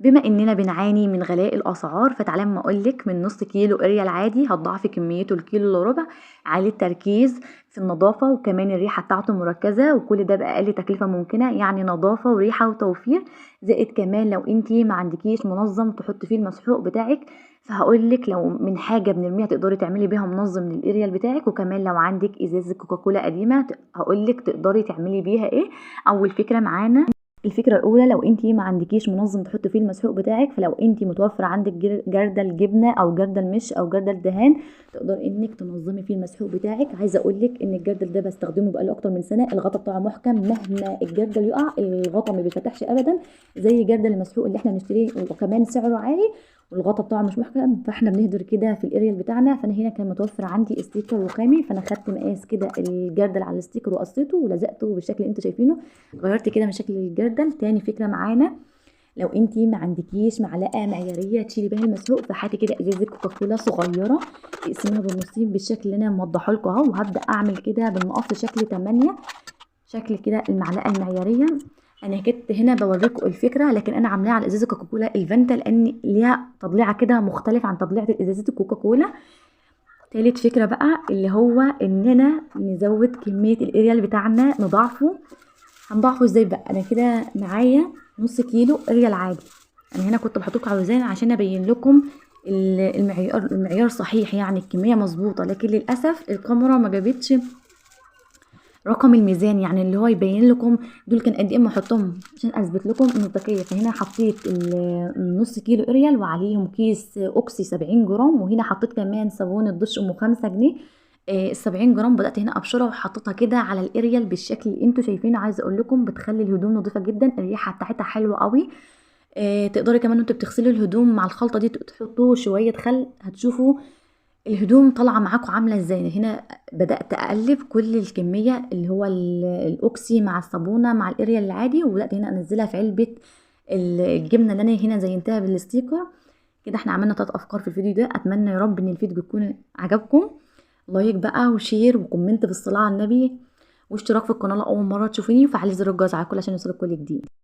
بما اننا بنعاني من غلاء الاسعار، فتعالى اما اقولك من نص كيلو اريال عادي هتضاعفي كميته الكيلو الا ربع، عالي التركيز في النظافه وكمان الريحه بتاعته مركزه، وكل ده باقل تكلفه ممكنه، يعني نظافه وريحه وتوفير. زائد كمان لو انتي ما عندكيش منظم تحطي فيه المسحوق بتاعك، فهقولك لو من حاجه بنرميها تقدري تعملي بيها منظم للاريال بتاعك. وكمان لو عندك ازازه كوكاكولا قديمه هقولك تقدري تعملي بيها ايه. اول فكره معانا، الفكره الاولى لو انتي ما عندكيش منظم تحطي فيه المسحوق بتاعك، فلو انتي متوفر عندك جردل جبنه او جردل مش او جردل دهان تقدر انك تنظمي فيه المسحوق بتاعك. عايزه اقولك ان الجردل ده بستخدمه بقاله اكتر من سنه، الغطا بتاعه محكم، مهما الجردل يقع الغطا ما بيفتحش ابدا زي جردل المسحوق اللي احنا بنشتريه، وكمان سعره عالي والغطا بتاعه مش محكم، فاحنا بنهدر كده في الاريال بتاعنا. فانا هنا كان متوفر عندي استيكر رخامي، فانا خدت مقاس كده الجردل على الاستيكر وقصيته ولزقته بالشكل اللي انتوا شايفينه، غيرت كده من شكل الجردل. تاني فكره معانا، لو انتي ما عندكيش معلقه معياريه تشيلي بيها المسحوق، فهاتي كده ازازه كوكاكولا صغيره تقسميها بالنصين بالشكل اللي انا موضحه لكم اهو، وهبدا اعمل كده بالمقص شكل 8 شكل كده المعلقه المعياريه. انا كنت هنا بوريكم الفكره، لكن انا عاملاها على ازازه كوكاكولا الفانتا لان ليها تضليعه كده مختلف عن تضليعه الازازه الكوكاكولا. تالت فكره بقى اللي هو اننا نزود كميه الاريال بتاعنا نضاعفه. هنضاعفه ازاي بقى؟ انا كده معايا نص كيلو اريال عادي، انا هنا كنت بحطلكوا على الوزان عشان ابين لكم المعيار صحيح، يعني الكميه مظبوطه، لكن للاسف الكاميرا ما جابتش رقم الميزان، يعني اللي هو يبين لكم دول كان قد ايه ما احطهم عشان اثبت لكم المصداقيه. فهنا حطيت نص كيلو اريال وعليهم كيس اوكسي 70 جرام، وهنا حطيت كمان صابون الدش ام 5 جنيه. ال 70 جرام بدات هنا ابشرها وحطيتها كده على الاريال بالشكل اللي انتوا شايفينه. عايزه اقول لكم بتخلي الهدوم نظيفه جدا، الريحه بتاعتها حلوه قوي. تقدري كمان وانتوا بتغسلي الهدوم مع الخلطه دي تحطوا شويه خل، هتشوفوا الهدوم طالعه معاكم عامله ازاي. هنا بدات اقلب كل الكميه اللي هو الاوكسي مع الصابونه مع الاريال العادي، وبدات هنا انزلها في علبه الجبنه اللي انا هنا زينتها بالستيكر. كده احنا عملنا 3 افكار في الفيديو ده، اتمنى يا رب ان الفيديو يكون عجبكم. لايك بقى وشير وكومنت بالصلاه على النبي، واشتراك في القناه لو اول مره تشوفيني، وفعلي زر الجرس على الكل عشان يوصلك كل جديد.